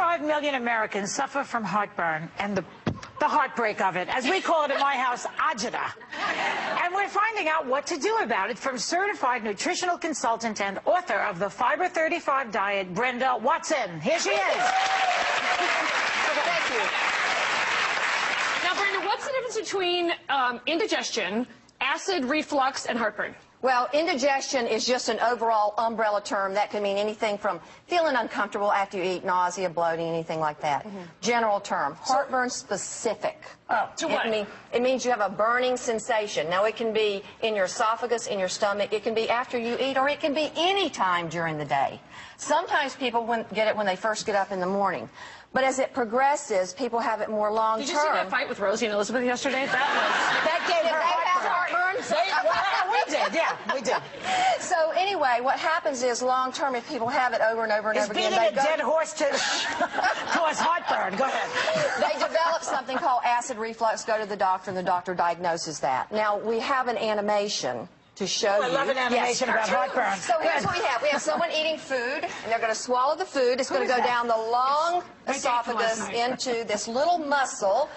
35 million Americans suffer from heartburn and the heartbreak of it, as we call it in my house, agita. And we're finding out what to do about it from certified nutritional consultant and author of the Fiber 35 Diet, Brenda Watson. Here she is. Thank you. Now, Brenda, what's the difference between indigestion, acid reflux, and heartburn? Well, indigestion is just an overall umbrella term that can mean anything from feeling uncomfortable after you eat, nausea, bloating, anything like that. General term. Heartburn specific. Oh, to what? It means you have a burning sensation. Now, it can be in your esophagus, in your stomach. It can be after you eat, or it can be any time during the day. Sometimes people get it when they first get up in the morning. But as it progresses, people have it more long-term. Did you see that fight with Rosie and Elizabeth yesterday? That gave her heartburn. We did, yeah, we did. So anyway, what happens is long-term, if people have it over and over and over again, beating a dead horse to cause heartburn. Go ahead. They develop something called acid reflux, go to the doctor, and the doctor diagnoses that. Now, we have an animation to show you. I love an animation about heartburn. So here's what we have. We have someone eating food, and they're going to swallow the food. It's going to go down the long esophagus into this little muscle.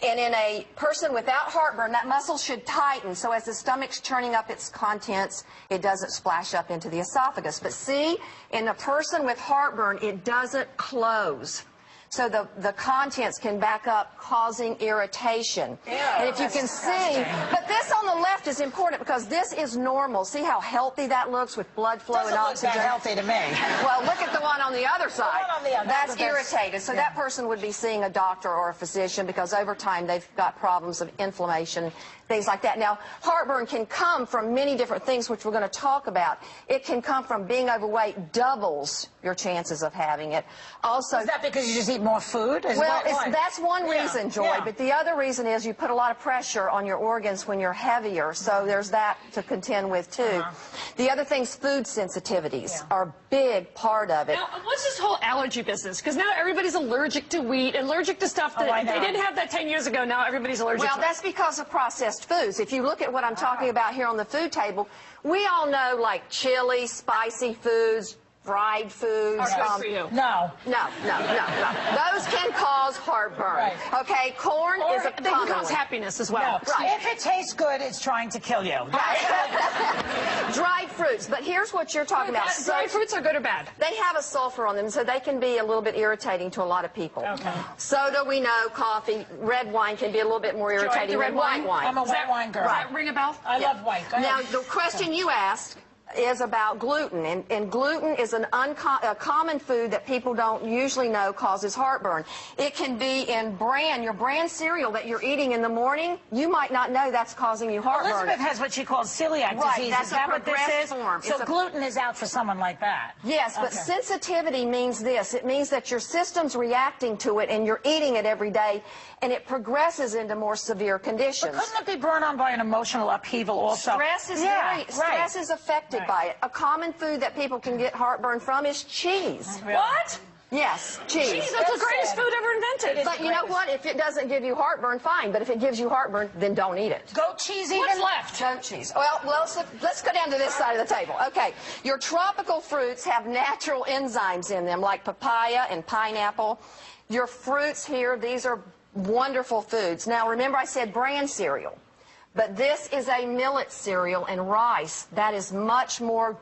And in a person without heartburn, that muscle should tighten. So as the stomach's churning up its contents, it doesn't splash up into the esophagus. But see, in a person with heartburn, it doesn't close. So the contents can back up, causing irritation. And if you can see, but this on the left is important because this is normal. See how healthy that looks with blood flow and oxygen? Doesn't look that healthy to me. Well, look at the one on the other side. The one on the other. That's irritated. So that person would be seeing a doctor or a physician because over time they've got problems of inflammation, things like that. Now, heartburn can come from many different things, which we're going to talk about. It can come from being overweight, doubles your chances of having it. Also, is that because you just eat more food? Well, that's one reason, Joy, but the other reason is you put a lot of pressure on your organs when you're heavier, so there's that to contend with, too. The other thing's food sensitivities are a big part of it. Now, what's this whole allergy business? Because now everybody's allergic to wheat, allergic to stuff that they didn't have that 10 years ago. Now everybody's allergic to it. Well, that's because of processed foods. If you look at what I'm talking about here on the food table, we all know, like, chili, spicy foods, fried foods. Are good for you. No. No. Those can cause heartburn. Right. Okay, corn is a they can cause happiness as well. No. Right. If it tastes good, it's trying to kill you. Right. Dried fruits, but here's what you're talking about. Dried fruits are good or bad? They have a sulfur on them, so they can be a little bit irritating to a lot of people. Okay. Soda, we know, coffee, red wine can be a little bit more irritating than white wine. I'm a white wine girl. Does that ring a bell? I love white. Go ahead. Now, the question you asked is about gluten, and gluten is a common food that people don't usually know causes heartburn. It can be in your brand cereal that you're eating in the morning. You might not know that's causing you heartburn. Elizabeth has what she calls celiac disease. That's is that what this is? form. So gluten is out for someone like that. Yes, but sensitivity means this. It means that your system's reacting to it, and you're eating it every day, and it progresses into more severe conditions. But couldn't it be brought on by an emotional upheaval also? Stress is affected by it. A common food that people can get heartburn from is cheese. Really? What? Yes, cheese. Cheese, that's the greatest food ever invented. But you know what? If it doesn't give you heartburn, fine. But if it gives you heartburn, then don't eat it. Goat cheese even? What's left? Goat cheese. Well, let's go down to this side of the table. Okay. Your tropical fruits have natural enzymes in them, like papaya and pineapple. Your fruits here, these are wonderful foods. Now, remember I said bran cereal. But this is a millet cereal, and rice, that is much more,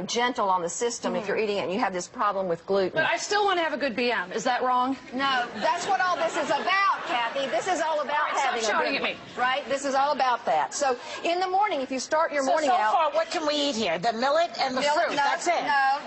gentle on the system if you're eating it and you have this problem with gluten. But I still want to have a good BM. Is that wrong? No, that's what all this is about, Kathy. This is all about having stop shouting a good, at me. Right? This is all about that. So in the morning, if you start your morning so out... far, what can we eat here? The millet and the fruit. That's it. No.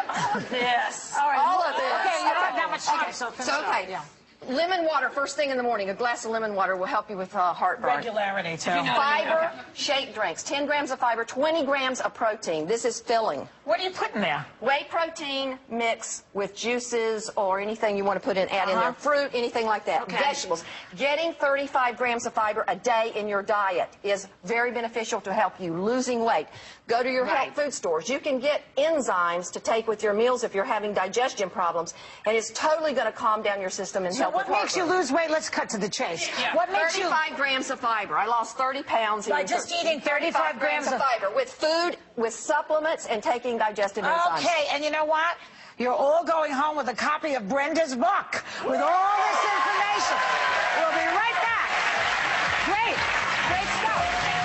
All of this. All right. All of this. Okay, you don't have that much time, so finish up. Okay. Yeah. Lemon water, first thing in the morning. A glass of lemon water will help you with heartburn. Regularity, too. Fiber, shake drinks. 10 grams of fiber, 20 grams of protein. This is filling. What are you putting there? Whey protein mix with juices or anything you want to add in there. Fruit, anything like that. Okay. Vegetables. Getting 35 grams of fiber a day in your diet is very beneficial to help you losing weight. Go to your health food stores. You can get enzymes to take with your meals if you're having digestion problems, and it's totally going to calm down your system and help what makes you lose weight? Let's cut to the chase. Yeah. What makes 35 grams of fiber. I lost 30 pounds. By just eating 35 grams of fiber with food, with supplements, and taking digestive enzymes. Okay, and you know what? You're all going home with a copy of Brenda's book with all this information. We'll be right back. Great stuff.